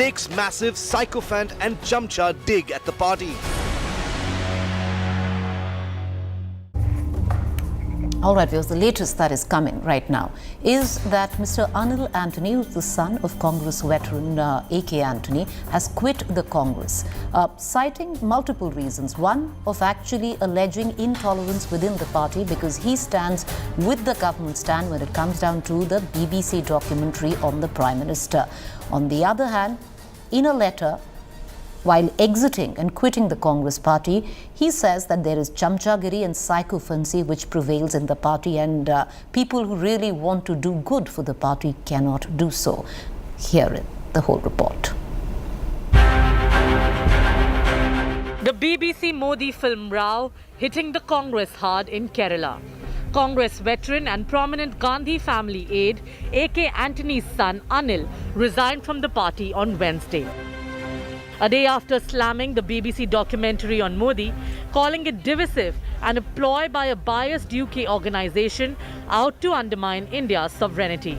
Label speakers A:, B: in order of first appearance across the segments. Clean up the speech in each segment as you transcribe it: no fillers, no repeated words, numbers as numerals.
A: takes massive sycophant and chamcha dig at the party.
B: All right, viewers, the latest that is coming right now is that Mr. Anil Anthony, who's the son of Congress veteran A.K. Antony, has quit the Congress, citing multiple reasons. One, of actually alleging intolerance within the party because he stands with the government stand when it comes down to the BBC documentary on the Prime Minister. On the other hand, in a letter, while exiting and quitting the Congress party, he says that there is chamchagiri and sycophancy which prevails in the party, and people who really want to do good for the party cannot do so. Hear it, the whole report.
C: The BBC Modi film Rao hitting the Congress hard in Kerala. Congress veteran and prominent Gandhi family aide A.K. Antony's son Anil resigned from the party on Wednesday. A day after slamming the BBC documentary on Modi, calling it divisive and a ploy by a biased UK organisation out to undermine India's sovereignty.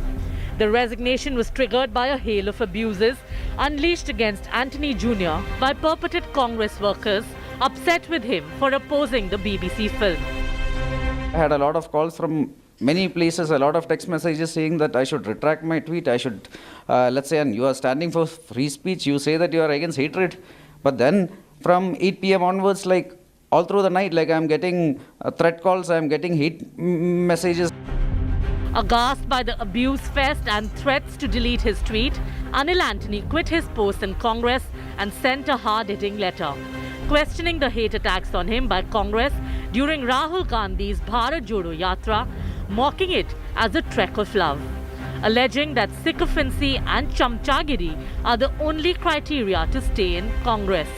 C: The resignation was triggered by a hail of abuses unleashed against Antony Jr. by purported Congress workers upset with him for opposing the BBC film.
D: I had a lot of calls from many places, a lot of text messages saying that I should retract my tweet, I should, let's say, and you are standing for free speech, you say that you are against hatred. But then from 8 p.m. onwards, like all through the night, like I'm getting threat calls, I'm getting hate messages.
C: Aghast by the abuse fest and threats to delete his tweet, Anil Anthony quit his post in Congress and sent a hard-hitting letter, questioning the hate attacks on him by Congress during Rahul Gandhi's Bharat Jodo Yatra, mocking it as a trek of love, alleging that sycophancy and chamchagiri are the only criteria to stay in Congress.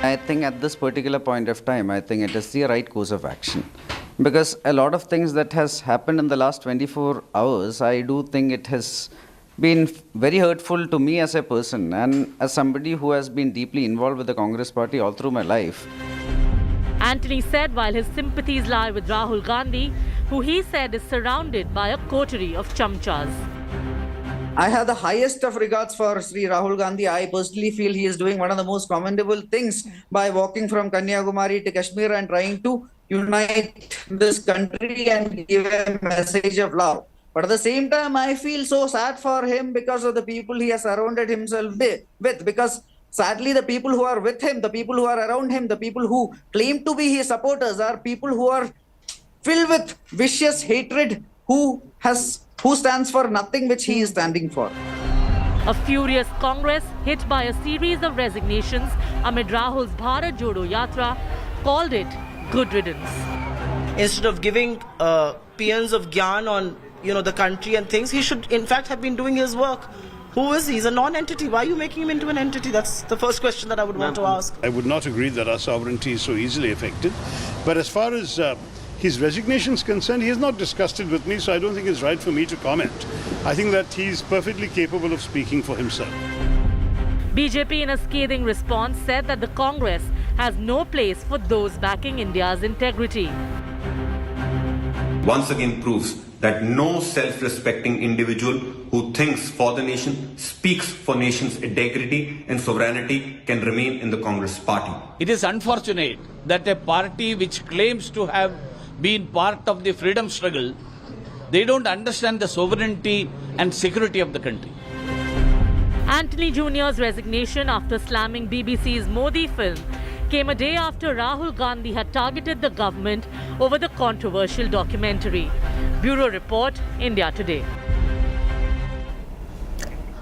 D: I think at this particular point of time, I think it is the right course of action. Because a lot of things that has happened in the last 24 hours, I do think it has been very hurtful to me as a person and as somebody who has been deeply involved with the Congress party all through my life.
C: Antony said while his sympathies lie with Rahul Gandhi, who he said is surrounded by a coterie of chamchas.
E: I have the highest of regards for Sri Rahul Gandhi. I personally feel he is doing one of the most commendable things by walking from Kanyakumari to Kashmir and trying to unite this country and give a message of love. But at the same time, I feel so sad for him because of the people he has surrounded himself with. Because sadly, the people who are with him, the people who are around him, the people who claim to be his supporters are people who are filled with vicious hatred, who stands for nothing which he is standing for.
C: A furious Congress hit by a series of resignations amid Rahul's Bharat Jodo Yatra called it good riddance.
F: Instead of giving peons of gyan on the country and things, he should in fact have been doing his work. Who is he? He's a non-entity. Why are you making him into an entity? That's the first question that I would want to ask.
G: I would not agree that our sovereignty is so easily affected. But as far as his resignation is concerned, he has not discussed it with me, so I don't think it's right for me to comment. I think that he's perfectly capable of speaking for himself.
C: BJP, in a scathing response, said that the Congress has no place for those backing India's integrity.
H: Once again proves that no self-respecting individual who thinks for the nation, speaks for nation's integrity and sovereignty can remain in the Congress party.
I: It is unfortunate that a party which claims to have been part of the freedom struggle, they don't understand the sovereignty and security of the country.
C: Antony Jr.'s resignation after slamming BBC's Modi film came a day after Rahul Gandhi had targeted the government over the controversial documentary. Bureau Report, India Today.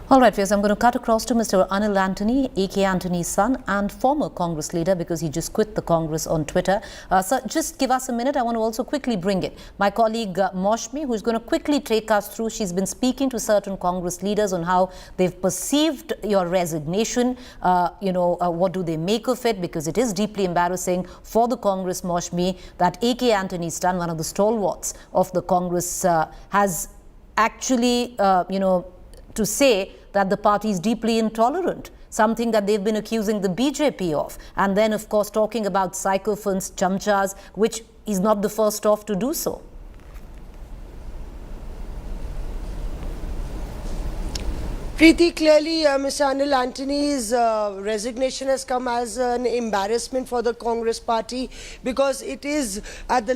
B: All right, viewers, I'm going to cut across to Mr. Anil Anthony, A.K. Antony's son and former Congress leader, because he just quit the Congress on Twitter. So just give us a minute. I want to also quickly bring in my colleague Moshmi, who's going to quickly take us through. She's been speaking to certain Congress leaders on how they've perceived your resignation. What do they make of it? Because it is deeply embarrassing for the Congress, Moshmi, that A.K. Antony's son, one of the stalwarts of the Congress, has actually, to say that the party is deeply intolerant, something that they've been accusing the BJP of. And then, of course, talking about sycophants, chamchas, which is not the first off to do so.
J: Preeti, clearly Mr. Anil Anthony's resignation has come as an embarrassment for the Congress party, because it is at the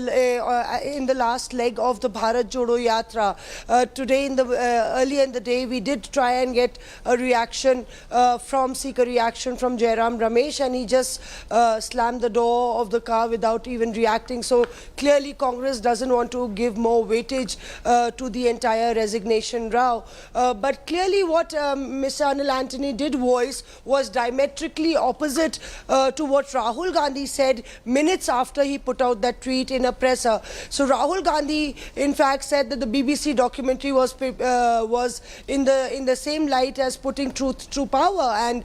J: in the last leg of the Bharat Jodo Yatra. Today, earlier in the day, we did try and get a reaction seek a reaction from Jairam Ramesh, and he just slammed the door of the car without even reacting. So clearly Congress doesn't want to give more weightage to the entire resignation row. But clearly what Mr. Anil Anthony did voice was diametrically opposite to what Rahul Gandhi said minutes after he put out that tweet in a presser. So Rahul Gandhi in fact said that the BBC documentary was in the same light as putting truth to power, and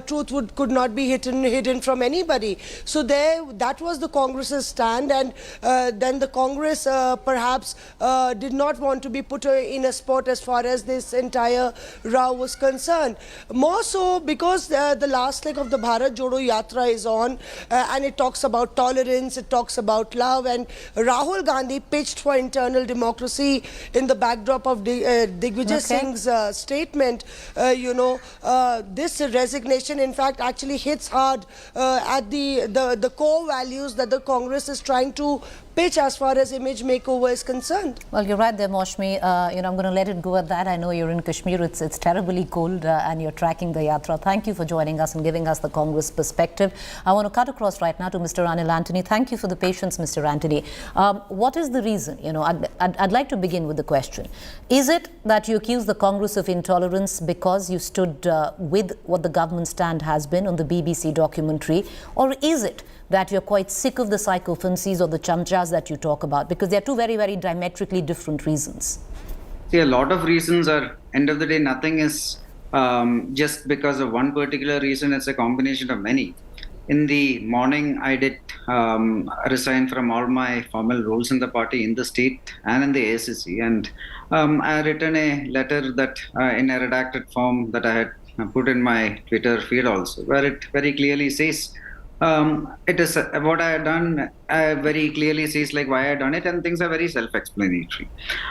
J: truth could not be hidden from anybody. So that was the Congress's stand, and then the Congress perhaps did not want to be put in a spot as far as this entire row was concerned. More so because the last leg of the Bharat Jodo Yatra is on, and it talks about tolerance, it talks about love, and Rahul Gandhi pitched for internal democracy in the backdrop of Digvijay Singh's statement. This resignation in fact actually hits hard at the core values that the Congress is trying to pitch as far as image makeover is concerned.
B: Well, you're right there, Moshmi. I'm going to let it go at that. I know you're in Kashmir. It's terribly cold and you're tracking the yatra. Thank you for joining us and giving us the Congress perspective. I want to cut across right now to Mr. Anil Anthony. Thank you for the patience, Mr. Antony. What is the reason? I'd like to begin with the question. Is it that you accuse the Congress of intolerance because you stood with what the government stand has been on the BBC documentary? Or is it that you're quite sick of the psychophancies or the chamchas that you talk about? Because they're two very, very diametrically different reasons.
E: See, a lot of reasons are, end of the day, nothing is just because of one particular reason. It's a combination of many. In the morning, I did resign from all my formal roles in the party, in the state and in the ACC. And I written a letter that in a redacted form that I had put in my Twitter feed also, where it very clearly says, it is what I had done very clearly says like why I had done it, and things are very self-explanatory.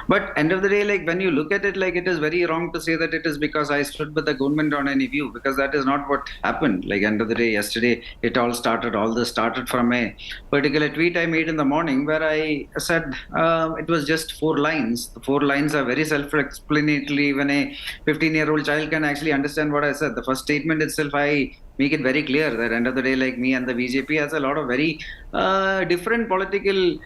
E: But end of the day, like when you look at it, like it is very wrong to say that it is because I stood with the government on any view, because that is not what happened. Like end of the day, yesterday all this started from a particular tweet I made in the morning where I said it was just 4 lines. The 4 lines are very self-explanatory. Even a 15-year-old child can actually understand what I said. The first statement itself, I make it very clear that end of the day, like me and the BJP has a lot of very different political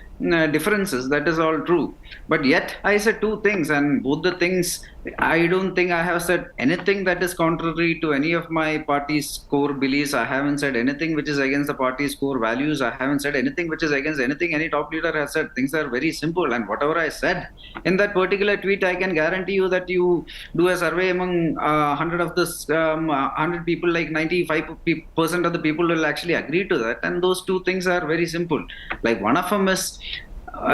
E: differences. That is all true. But yet I said 2 things, and both the things, I don't think I have said anything that is contrary to any of my party's core beliefs. I haven't said anything which is against the party's core values. I haven't said anything which is against anything any top leader has said. Things are very simple, and whatever I said in that particular tweet, I can guarantee you that you do a survey among 100 of this 100 people, like 95% of the people will actually agree to that. And those 2 things are very simple. Like one of them is,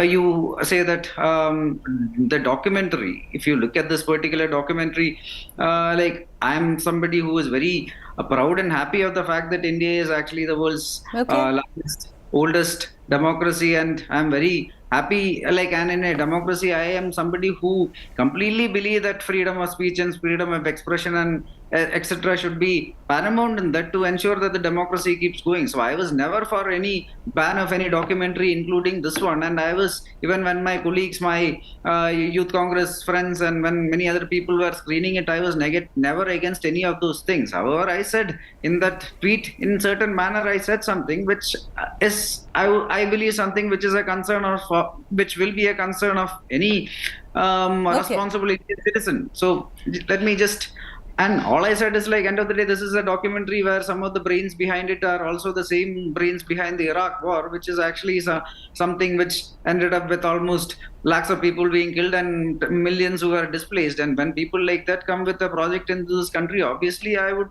E: you say that the documentary, if you look at this particular documentary, like I'm somebody who is very proud and happy of the fact that India is actually the world's largest, oldest democracy, and I'm very happy, like, and in a democracy, I am somebody who completely believe that freedom of speech and freedom of expression and etc. should be paramount, and that to ensure that the democracy keeps going. So I was never for any ban of any documentary, including this one. And I was, even when my colleagues, my youth Congress friends, and when many other people were screening it, I was never against any of those things. However, I said in that tweet, in certain manner, I said something which is, I believe, something which is a concern of, which will be a concern of any responsible Indian citizen. So let me just, and all I said is, like, end of the day, this is a documentary where some of the brains behind it are also the same brains behind the Iraq war, which is actually something which ended up with almost lakhs of people being killed and millions who are displaced. And when people like that come with a project into this country, obviously I would,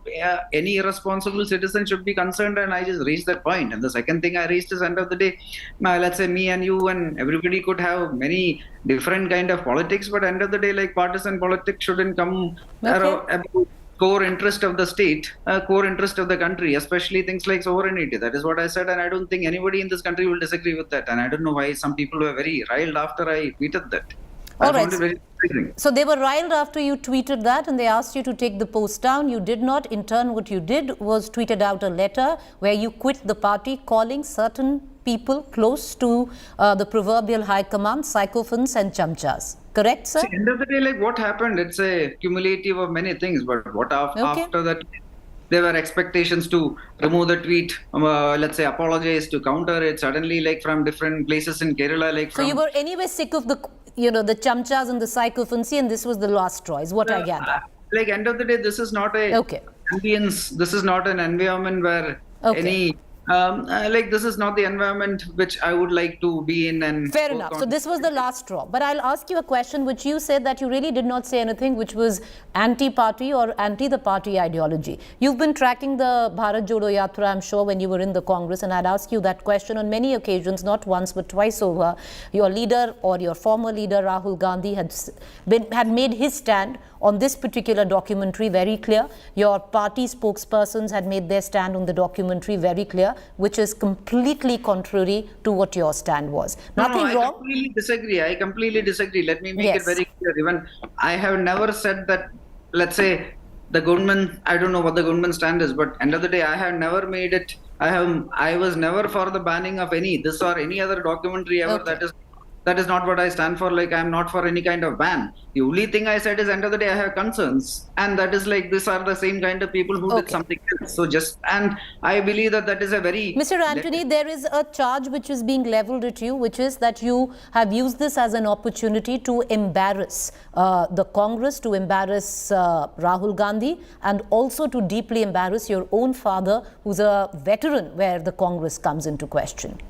E: any irresponsible citizen should be concerned, and I just raised that point. And the second thing I raised is, end of the day, let's say me and you and everybody could have many different kind of politics, but end of the day, like, partisan politics shouldn't come about core interest of the state, core interest of the country, especially things like sovereignty. That is what I said, and I don't think anybody in this country will disagree with that. And I don't know why some people were very riled after I tweeted that. I
B: All right.
E: found it very surprising.
B: So they were riled after you tweeted that and they asked you to take the post down. You did not. In turn, what you did was tweeted out a letter where you quit the party, calling certain people close to the proverbial high command sycophants and chamchas. Correct, sir?
E: See, end of the day, like what happened, it's a cumulative of many things. But what after that, there were expectations to remove the tweet, let's say apologize, to counter it. Suddenly, like from different places in Kerala, like
B: So
E: from,
B: you were anyway sick of the, the chamchas and the sycophancy, and this was the last straw, is what I gather.
E: like end of the day, this is not a ambience. This is not an environment where any. Like this is not the environment which I would like to be in. And
B: fair enough. So this was the last straw. But I'll ask you a question which you said that you really did not say anything which was anti-party or anti the party ideology. You've been tracking the Bharat Jodo Yatra, I'm sure, when you were in the Congress, and I'd asked you that question on many occasions, not once but twice over. Your leader or your former leader Rahul Gandhi had made his stand on this particular documentary very clear. Your party spokespersons had made their stand on the documentary very clear, which is completely contrary to what your stand was. Nothing wrong.
E: I completely disagree. Let me make it very clear. Even I have never said that, let's say, the government, I don't know what the government stand is, but end of the day, I have never made it. I was never for the banning of this or any other documentary ever. That is not what I stand for. Like, I'm not for any kind of ban. The only thing I said is, end of the day, I have concerns. And that is like, these are the same kind of people who did something else. So and I believe that is a very...
B: Mr. Antony, there is a charge which is being leveled at you, which is that you have used this as an opportunity to embarrass the Congress, to embarrass Rahul Gandhi, and also to deeply embarrass your own father, who's a veteran where the Congress comes into question.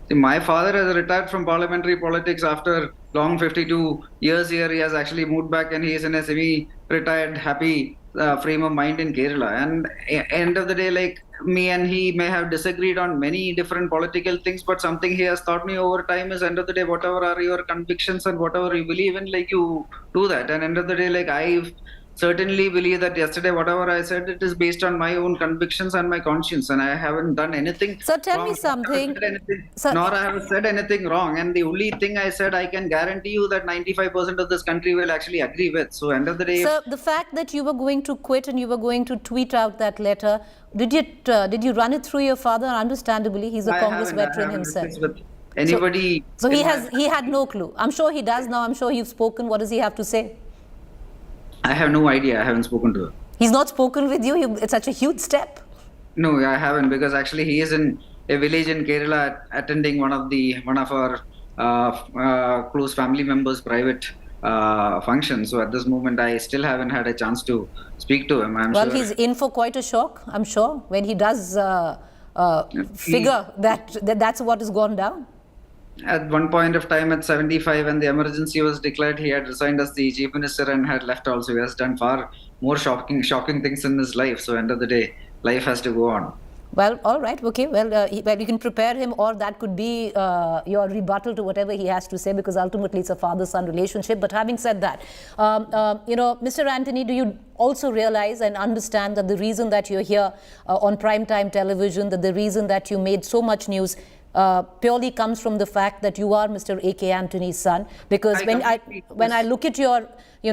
E: See, my father has retired from parliamentary politics after long 52 years here. He has actually moved back and he is in a semi-retired, happy frame of mind in Kerala. And end of the day, like me and he may have disagreed on many different political things, but something he has taught me over time is, end of the day, whatever are your convictions and whatever you believe in, like you do that. And end of the day, like I certainly believe that yesterday, whatever I said, it is based on my own convictions and my conscience, and I haven't done anything.
B: So tell me something.
E: Nor I haven't said anything wrong. And the only thing I said, I can guarantee you that 95% of this country will actually agree with. So end of the day.
B: So the fact that you were going to quit and you were going to tweet out that letter, did you run it through your father? Understandably, he's a Congress veteran himself.
E: With anybody.
B: So he had no clue. I'm sure he does now. I'm sure you've spoken. What does he have to say?
E: I have no idea. I haven't spoken to him.
B: He's not spoken with you? It's such a huge step.
E: No, I haven't, because actually he is in a village in Kerala attending one of our close family members' private function. So at this moment, I still haven't had a chance to speak to him.
B: Well, he's in for quite a shock, I'm sure, when he does figure that's what has gone down.
E: At one point of time, at 75, when the emergency was declared, he had resigned as the chief minister and had left also. He has done far more shocking things in his life. So end of the day, life has to go on.
B: Well, all right, okay. Well, you can prepare him, or that could be your rebuttal to whatever he has to say, because ultimately it's a father-son relationship. But having said that, Mr. Antony, do you also realize and understand that the reason that you're here on primetime television, that the reason that you made so much news purely comes from the fact that you are Mr. A.K. Antony's son? Because when I look at your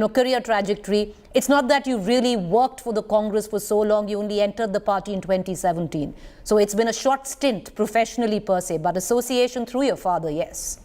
B: career trajectory, it's not that you really worked for the Congress for so long. You only entered the party in 2017. So it's been a short stint professionally per se, but association through your father, yes.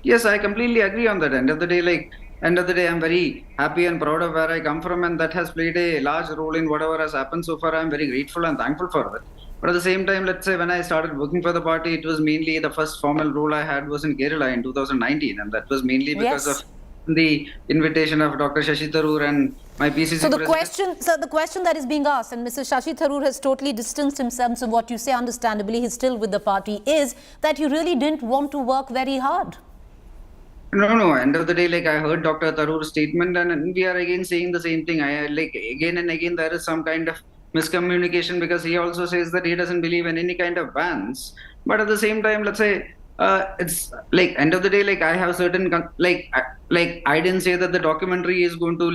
E: Yes, I completely agree on that. End of the day, I'm very happy and proud of where I come from, and that has played a large role in whatever has happened so far. I'm very grateful and thankful for that. But at the same time, let's say when I started working for the party, it was mainly the first formal role I had was in Kerala in 2019, and that was mainly because of the invitation of Dr. Shashi Tharoor and my PCC
B: So the question that is being asked, and Mr. Shashi Tharoor has totally distanced himself from what you say, understandably, he's still with the party, is that you really didn't want to work very hard.
E: No. End of the day, I heard Dr. Tharoor's statement, and we are again saying the same thing. Again and again, there is some kind of miscommunication, because he also says that he doesn't believe in any kind of bans. But at the same time, let's say, it's end of the day, I have certain, I didn't say that the documentary is going to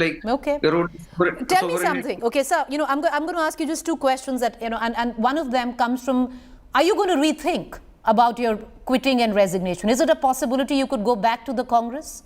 B: Tell me something. Okay, sir, I'm going to ask you just two questions that, and one of them comes from, are you going to rethink about your quitting and resignation? Is it a possibility you could go back to the Congress?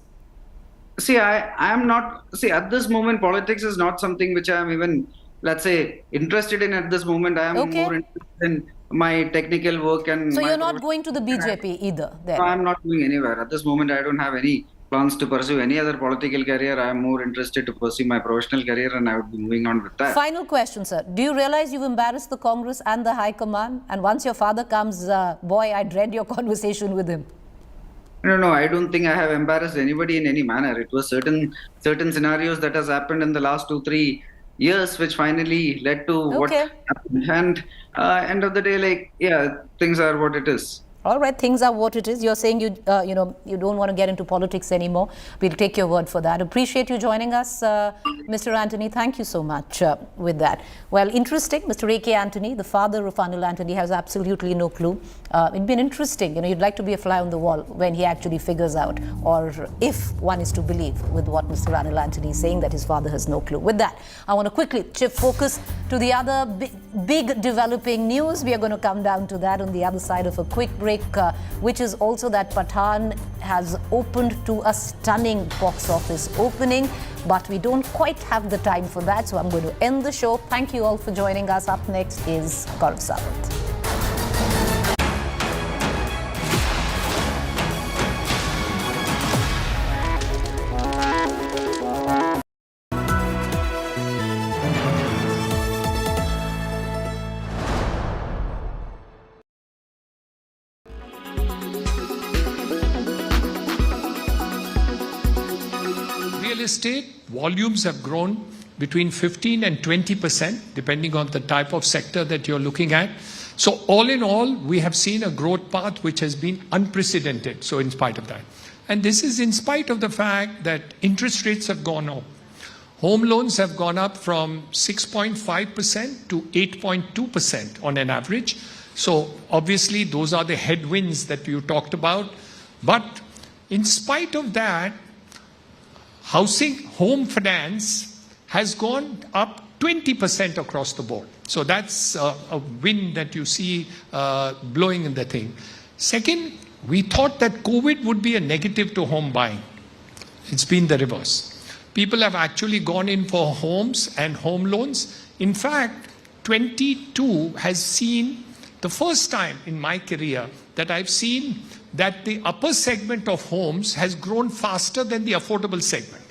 E: See, I am not. See, at this moment, politics is not something which I am even, let's say, interested in at this moment. I am
B: Okay.
E: more interested in my technical work and
B: So
E: my
B: you're not going to the BJP either then?
E: No, I'm not going anywhere. At this moment, I don't have any plans to pursue any other political career. I am more interested to pursue my professional career and I would be moving on with that.
B: Final question, sir. Do you realize you've embarrassed the Congress and the High Command? And once your father comes, boy, I dread your conversation with him.
E: No, I don't think I have embarrassed anybody in any manner. It was certain scenarios that has happened in the last 2-3 years, which finally led to what
B: Okay.
E: happened. And end of the day, like, yeah, things are what it is.
B: All right, things are what it is. You're saying you don't want to get into politics anymore. We'll take your word for that. Appreciate you joining us, Mr. Antony. Thank you so much with that. Well, interesting. Mr. A.K. Antony, the father of Anil Anthony, has absolutely no clue. It'd been interesting. You'd like to be a fly on the wall when he actually figures out, or if one is to believe with what Mr. Anil Anthony is saying, that his father has no clue. With that, I want to quickly shift focus to the other big developing news. We are going to come down to that on the other side of a quick break. Which is also that Pathan has opened to a stunning box office opening, but we don't quite have the time for that, so I'm going to end the show. Thank you all for joining us. Up next is Gaurav Sawant.
K: Real estate volumes have grown between 15 and 20%, depending on the type of sector that you're looking at. So all in all, we have seen a growth path which has been unprecedented. So in spite of that. And this is in spite of the fact that interest rates have gone up. Home loans have gone up from 6.5% to 8.2% on an average. So obviously those are the headwinds that you talked about. But in spite of that, home finance has gone up 20% across the board. So that's a win that you see blowing in the thing. Second, we thought that COVID would be a negative to home buying. It's been the reverse. People have actually gone in for homes and home loans. In fact, 22 has seen the first time in my career that I've seen that the upper segment of homes has grown faster than the affordable segment.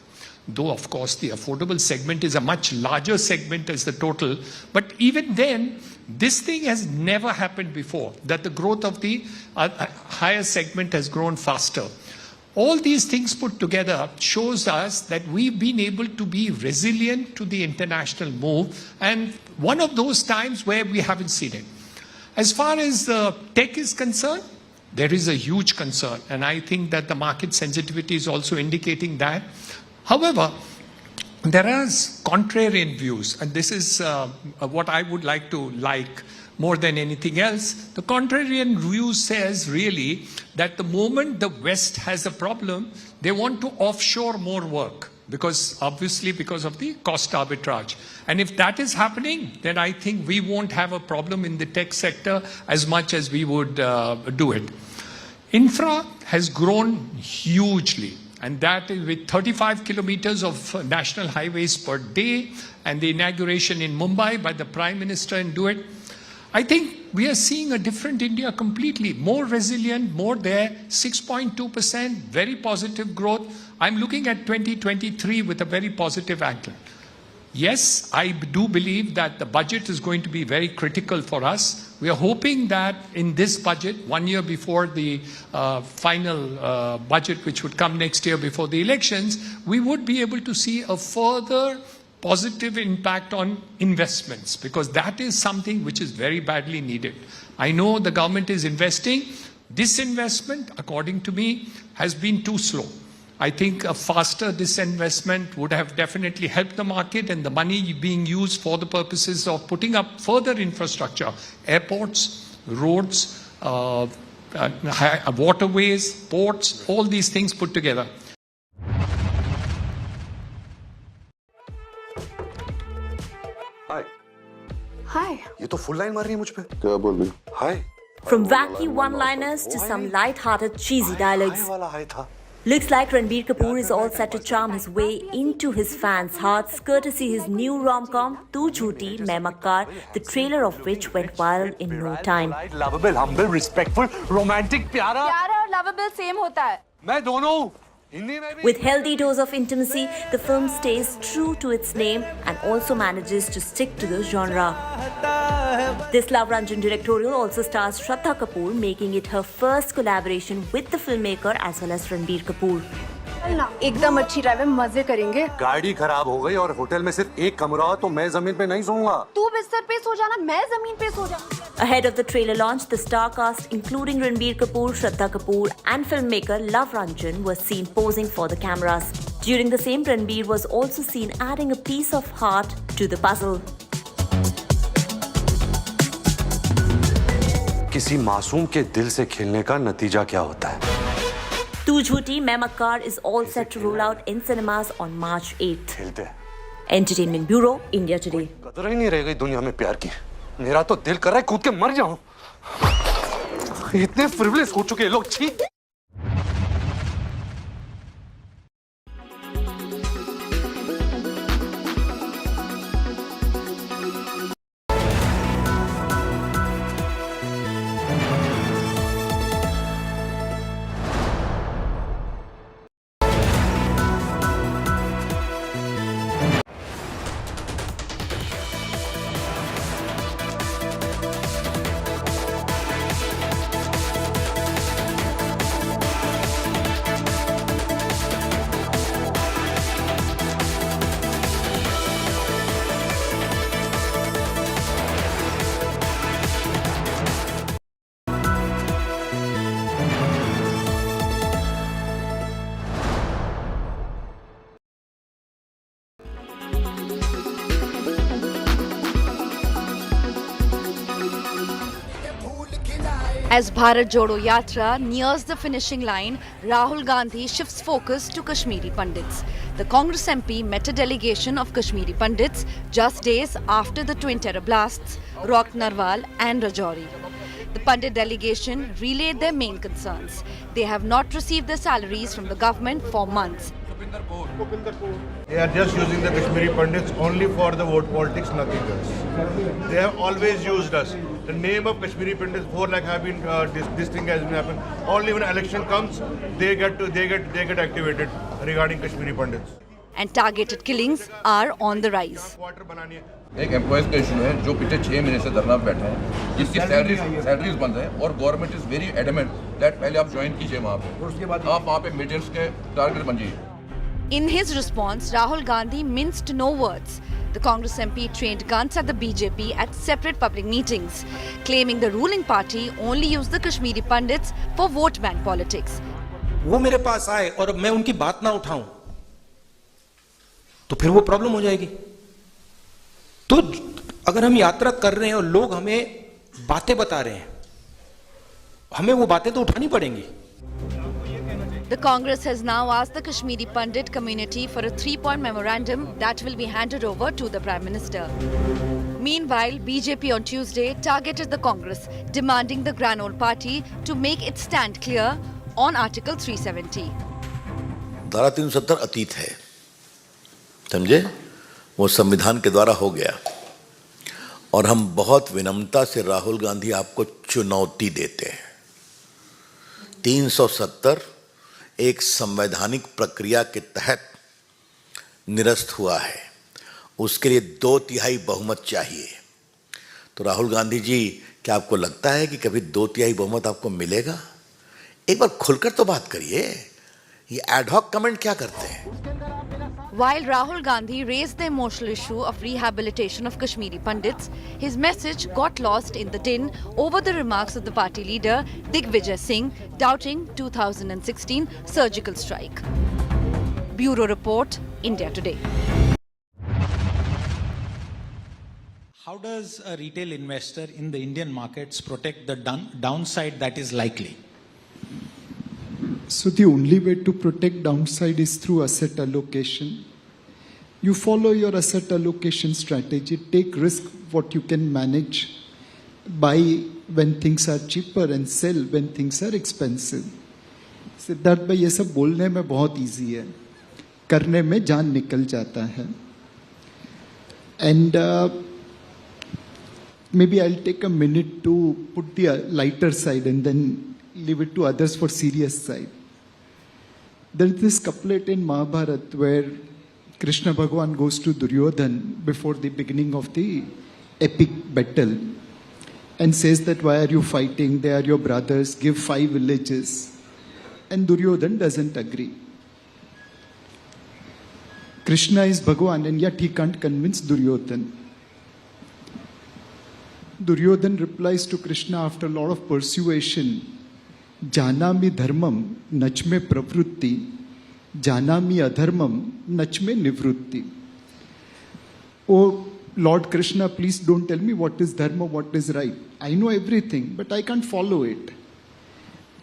K: Though, of course, the affordable segment is a much larger segment as the total. But even then, this thing has never happened before, that the growth of the higher segment has grown faster. All these things put together shows us that we've been able to be resilient to the international move, and one of those times where we haven't seen it. As far as tech is concerned, there is a huge concern, and I think that the market sensitivity is also indicating that. However, there are contrarian views, and this is what I would like more than anything else. The contrarian view says really that the moment the West has a problem, they want to offshore more work, because obviously because of the cost arbitrage. And if that is happening, then I think we won't have a problem in the tech sector as much as we would do it. Infra has grown hugely. And that is with 35 kilometers of national highways per day, and the inauguration in Mumbai by the Prime Minister and do it. I think we are seeing a different India completely, more resilient, more there, 6.2%, very positive growth. I'm looking at 2023 with a very positive angle. Yes, I do believe that the budget is going to be very critical for us. We are hoping that in this budget, 1 year before the final budget, which would come next year before the elections, we would be able to see a further positive impact on investments, because that is something which is very badly needed. I know the government is investing. Disinvestment, according to me, has been too slow. I think a faster disinvestment would have definitely helped the market, and the money being used for the purposes of putting up further infrastructure, airports, roads, waterways, ports, all these things put together.
L: Hi.
M: Hi.
L: ये तो full line मार रही है मुझ पे। क्या बोल रही? Hi.
M: From wacky one-liners to some light-hearted cheesy dialogues.
L: Hi वाला hi था।
M: Looks like Ranbir Kapoor is all set to charm his way into his fans' hearts courtesy his new rom-com Tu Jhooti Main Makkar, the trailer of which went viral in no time.
L: Lovable, humble, respectful, romantic, प्यारा
N: और lovable same होता है.
L: मैं दोनों हूँ.
M: With healthy dose of intimacy, the film stays true to its name and also manages to stick to the genre. This Love Ranjan directorial also stars Shraddha Kapoor, making it her first collaboration with the filmmaker as well as Ranbir Kapoor.
N: एकदम अच्छी drive है, मजे करेंगे.
L: गाड़ी खराब हो गई और होटल में सिर्फ एक कमरा हो तो मैं जमीन पे नहीं सोऊंगा.
N: तू बिस्तर पे सो जाना, मैं जमीन पे सो जाऊंगा.
M: Ahead of the trailer launch, the star cast including Ranbir Kapoor, Shraddha Kapoor and filmmaker Love Ranjan was seen posing for the cameras. During the same, Ranbir was also seen adding a piece of heart to the puzzle.
L: किसी मासूम के दिल से खेलने का नतीजा क्या होता है?
M: Tu Jhooti Main Makkar is all set to roll out in cinemas on March 8th. Entertainment Bureau, India Today.
L: कदर ही नहीं रह गई दुनिया में प्यार की. मेरा तो दिल कर रहा है कूद के मर जाऊं. इतने फ्रिवलेस हो चुके लोग. छी.
N: As Bharat Jodo Yatra nears the finishing line, Rahul Gandhi shifts focus to Kashmiri Pandits. The Congress MP met a delegation of Kashmiri Pandits just days after the twin terror blasts rocked Narwal and Rajouri. The Pandit delegation relayed their main concerns. They have not received their salaries from the government for months.
O: They are just using the Kashmiri Pandits only for the vote politics, nothing else. They have always used us. The name of Kashmiri Pandits, 4 lakh have been, this thing has been happened. Only when election comes, they get activated regarding Kashmiri Pandits.
N: And targeted killings are on the rise.
P: एक employees का issue है जो पिछले 6 महीने से धरना पे बैठे हैं, जिसकी सैलरीज बंद है और government is very adamant that पहले आप ज्वाइन कीजिए वहाँ पे, आप वहाँ पे मिलिटेंट्स के टारगेट बन जाइए.
N: In his response, Rahul Gandhi minced no words. The Congress MP trained guns at the BJP at separate public meetings, claiming the ruling party only used the Kashmiri Pandits for vote bank politics.
Q: वो मेरे पास आए और अब मैं उनकी बात ना उठाऊं तो फिर वो प्रॉब्लम हो जाएगी. तो अगर हम यात्रा कर रहे हैं और लोग हमें बातें बता रहे हैं, हमें वो बातें तो उठानी पड़ेंगी.
N: The Congress has now asked the Kashmiri Pandit community for a 3-point memorandum that will be handed over to the Prime Minister. Meanwhile, BJP on Tuesday targeted the Congress, demanding the Grand Old Party to make its stand clear on Article 370.
R: धारा 370 अतीत है, समझे? वो संविधान के द्वारा हो गया और हम बहुत विनम्रता से राहुल गांधी आपको चुनौती देते हैं. 370 एक संवैधानिक प्रक्रिया के तहत निरस्त हुआ है, उसके लिए 2/3 बहुमत चाहिए. तो राहुल गांधी जी, क्या आपको लगता है कि कभी 2/3 बहुमत आपको मिलेगा? एक बार खुलकर तो बात करिए. ये एडहॉक कमेंट क्या करते हैं?
N: While Rahul Gandhi raised the emotional issue of rehabilitation of Kashmiri Pandits, his message got lost in the din over the remarks of the party leader Digvijay Singh doubting 2016 surgical strike. Bureau Report, India Today.
S: How does a retail investor in the Indian markets protect the downside that is likely?
T: So the only way to protect downside is through asset allocation. You follow your asset allocation strategy, take risk what you can manage, buy when things are cheaper and sell when things are expensive. Siddharth भाई ये सब बोलने में बहुत easy है, करने में जान निकल जाता है. And maybe I'll take a minute to put the lighter side and then leave it to others for serious side. There is this couplet in Mahabharata where Krishna Bhagavan goes to Duryodhan before the beginning of the epic battle and says that why are you fighting? They are your brothers, give 5 villages. And Duryodhan doesn't agree. Krishna is Bhagavan and yet he can't convince Duryodhan. Duryodhan replies to Krishna after a lot of persuasion, Janami dharmam nachme pravrutti, Janami adharmam nachme nivrutti. Oh Lord Krishna, please don't tell me what is dharma, what is right. I know everything, but I can't follow it.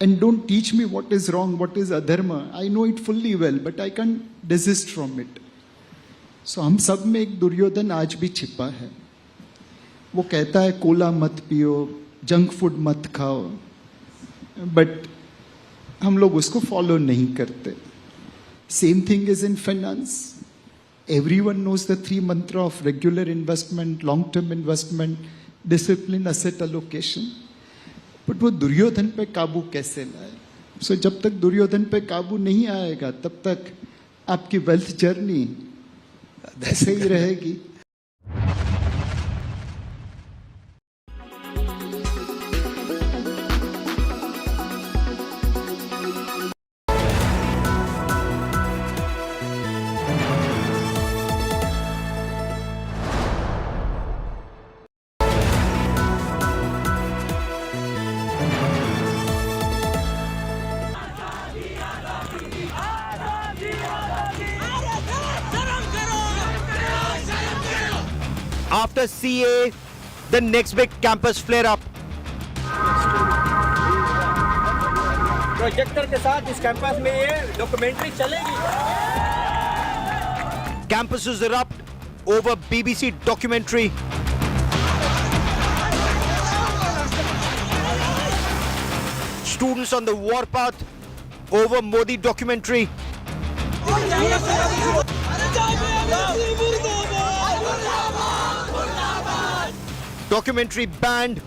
T: And don't teach me what is wrong, what is adharma. I know it fully well, but I can't desist from it. So हम सब में एक दुर्योधन आज भी छिपा है. वो कहता है कोला मत पियो, जंक फूड मत खाओ, बट हम लोग उसको फॉलो नहीं करते. Same thing is in finance. Everyone knows the 3 mantra of regular investment, long-term investment, discipline, asset allocation. But वो दुर्योधन पे काबू कैसे लाए? So जब तक दुर्योधन पे काबू नहीं आएगा, तब तक आपकी वेल्थ जर्नी ऐसे ही रहेगी.
A: After CA, the next big campus flare-up.
Q: Projector के साथ इस कैंपस में ये डॉक्यूमेंट्री चलेगी.
A: Campuses erupt over BBC documentary. Students on the warpath over Modi documentary. Documentary banned